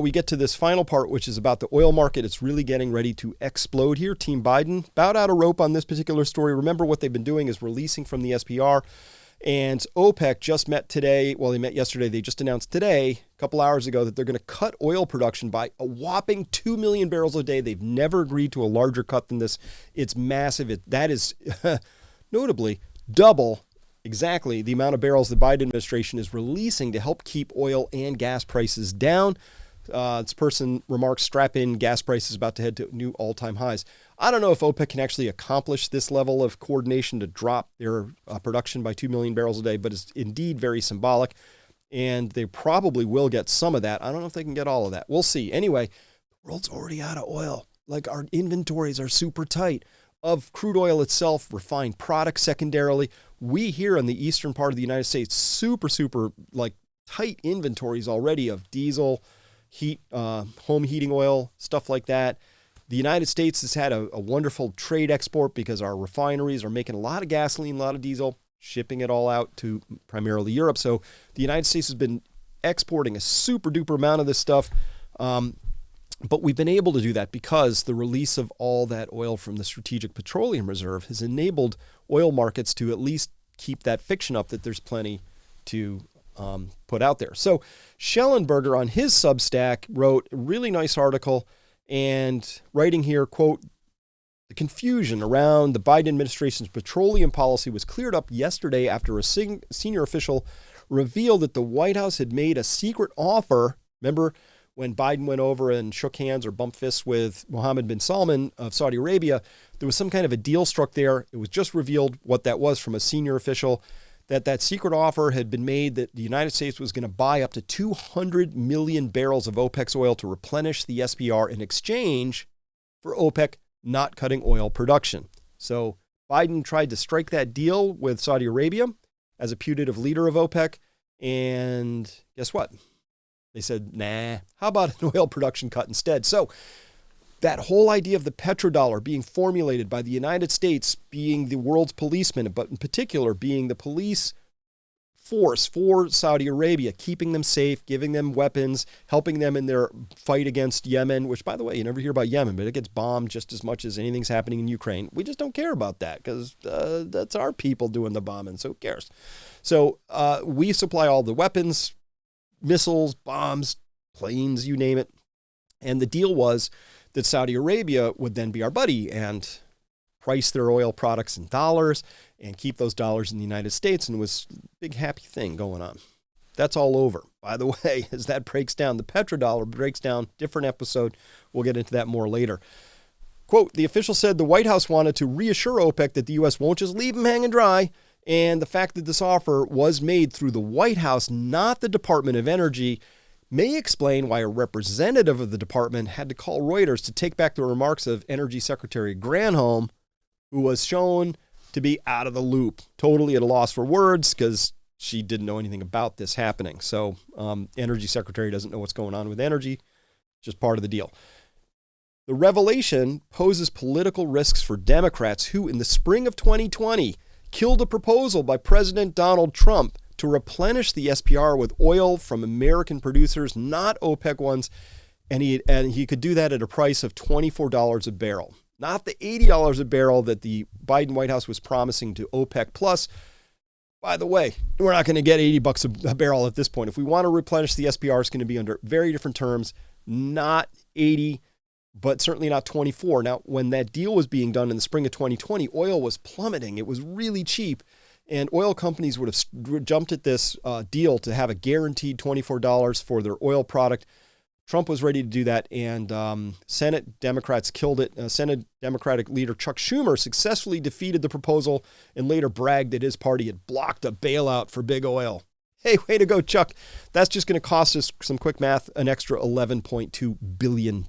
we get to this final part, which is about the oil market. It's really getting ready to explode here. Team Biden bowed out of rope on this particular story. Remember, what they've been doing is releasing from the SPR. And OPEC just met today. Well, they met yesterday. They just announced today, a couple hours ago, that they're going to cut oil production by a whopping 2 million barrels a day. They've never agreed to a larger cut than this. It's massive. That is notably double exactly the amount of barrels the Biden administration is releasing to help keep oil and gas prices down. This person remarks, strap in, gas prices about to head to new all-time highs. I don't know if OPEC can actually accomplish this level of coordination to drop their production by 2 million barrels a day, but it's indeed very symbolic, and they probably will get some of that. I don't know if they can get all of that. We'll see. Anyway, the world's already out of oil. Like, our inventories are super tight of crude oil itself, refined products secondarily. We here in the eastern part of the United States, super, like, tight inventories already of diesel, heat, home heating oil, stuff like that. The United States has had a wonderful trade export because our refineries are making a lot of gasoline, a lot of diesel, shipping it all out to primarily Europe. So the United States has been exporting a super duper amount of this stuff. But we've been able to do that because the release of all that oil from the Strategic Petroleum Reserve has enabled oil markets to at least keep that fiction up that there's plenty to put out there. So Schellenberger on his Substack wrote a really nice article and writing here, quote, "The confusion around the Biden administration's petroleum policy was cleared up yesterday after a senior official revealed that the White House had made a secret offer." Remember when Biden went over and shook hands or bumped fists with Mohammed bin Salman of Saudi Arabia, there was some kind of a deal struck there. It was just revealed what that was from a senior official, that secret offer had been made that the United States was going to buy up to 200 million barrels of OPEC's oil to replenish the SPR in exchange for OPEC not cutting oil production. So Biden tried to strike that deal with Saudi Arabia as a putative leader of OPEC. And guess what? They said, nah, how about an oil production cut instead? So that whole idea of the petrodollar being formulated by the United States being the world's policeman, but in particular being the police force for Saudi Arabia, keeping them safe, giving them weapons, helping them in their fight against Yemen, which, by the way, you never hear about Yemen, but it gets bombed just as much as anything's happening in Ukraine. We just don't care about that because that's our people doing the bombing, so who cares? So we supply all the weapons, missiles, bombs, planes, you name it. And the deal was that Saudi Arabia would then be our buddy and price their oil products in dollars and keep those dollars in the United States. And it was a big happy thing going on. That's all over. By the way, as that breaks down, the petrodollar breaks down, different episode. We'll get into that more later. Quote, "The official said the White House wanted to reassure OPEC that the U.S. won't just leave them hanging dry. And the fact that this offer was made through the White House, not the Department of Energy, may explain why a representative of the department had to call Reuters to take back the remarks of Energy Secretary Granholm, who was shown to be out of the loop, totally at a loss for words because she didn't know anything about this happening. So Energy Secretary doesn't know what's going on with energy, just part of the deal. The revelation poses political risks for Democrats who, in the spring of 2020, killed a proposal by President Donald Trump to replenish the SPR with oil from American producers, not OPEC ones, and he could do that at a price of $24 a barrel, not the $80 a barrel that the Biden White House was promising to OPEC plus. By the way, we're not going to get $80 a barrel at this point. If we want to replenish the SPR, it's going to be under very different terms, not 80, but certainly not 24. Now, when that deal was being done in the spring of 2020, oil was plummeting. It was really cheap. And oil companies would have jumped at this deal to have a guaranteed $24 for their oil product. Trump was ready to do that, and Senate Democrats killed it. Senate Democratic leader Chuck Schumer successfully defeated the proposal and later bragged that his party had blocked a bailout for big oil. Hey, way to go, Chuck. That's just going to cost us, some quick math, an extra $11.2 billion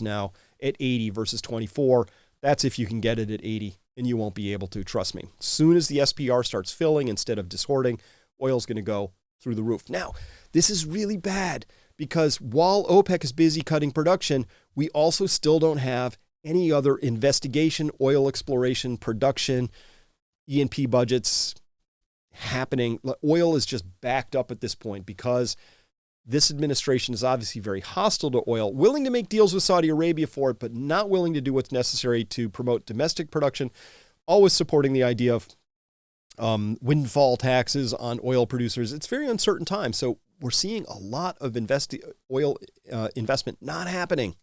now at 80 versus 24. That's if you can get it at 80. And you won't be able to, trust me. As soon as the SPR starts filling instead of dishoarding, oil's going to go through the roof. Now, this is really bad because while OPEC is busy cutting production, we also still don't have any other investigation, oil exploration, production, E&P budgets happening. Oil is just backed up at this point because This administration is obviously very hostile to oil, willing to make deals with Saudi Arabia for it, but not willing to do what's necessary to promote domestic production, always supporting the idea of windfall taxes on oil producers. It's very uncertain time. So we're seeing a lot of oil investment not happening,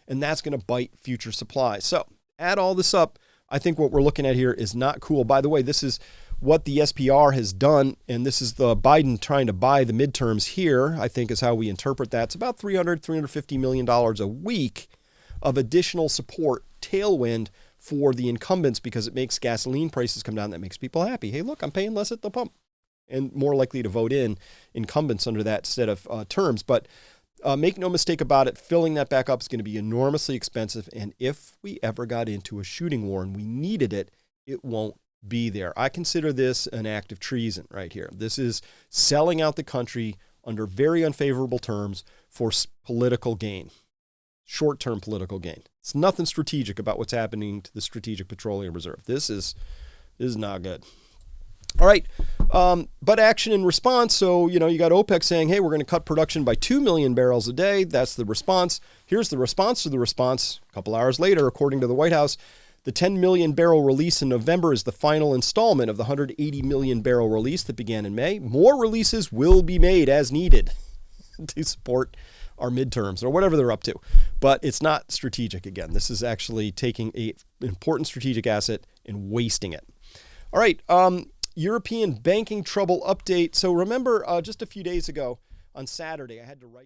and that's going to bite future supply. So add all this up. I think what we're looking at here is not cool. By the way, this is what the SPR has done, and this is the Biden trying to buy the midterms here, I think is how we interpret that. It's about $350 million a week of additional support, tailwind for the incumbents because it makes gasoline prices come down. That makes people happy. Hey, look, I'm paying less at the pump, and more likely to vote in incumbents under that set of terms. But make no mistake about it, filling that back up is going to be enormously expensive. And if we ever got into a shooting war and we needed it, it won't be there. I consider this an act of treason right here. This is selling out the country under very unfavorable terms for political gain, short-term political gain. It's nothing strategic about what's happening to the Strategic Petroleum Reserve. This is not good. All right, but action and response. So, you got OPEC saying, hey, we're going to cut production by 2 million barrels a day. That's the response. Here's the response to the response. A couple hours later, according to the White House, the 10 million barrel release in November is the final installment of the 180 million barrel release that began in May. More releases will be made as needed to support our midterms or whatever they're up to. But it's not strategic again. This is actually taking an important strategic asset and wasting it. All right, European banking trouble update. So remember just a few days ago on Saturday, I had to write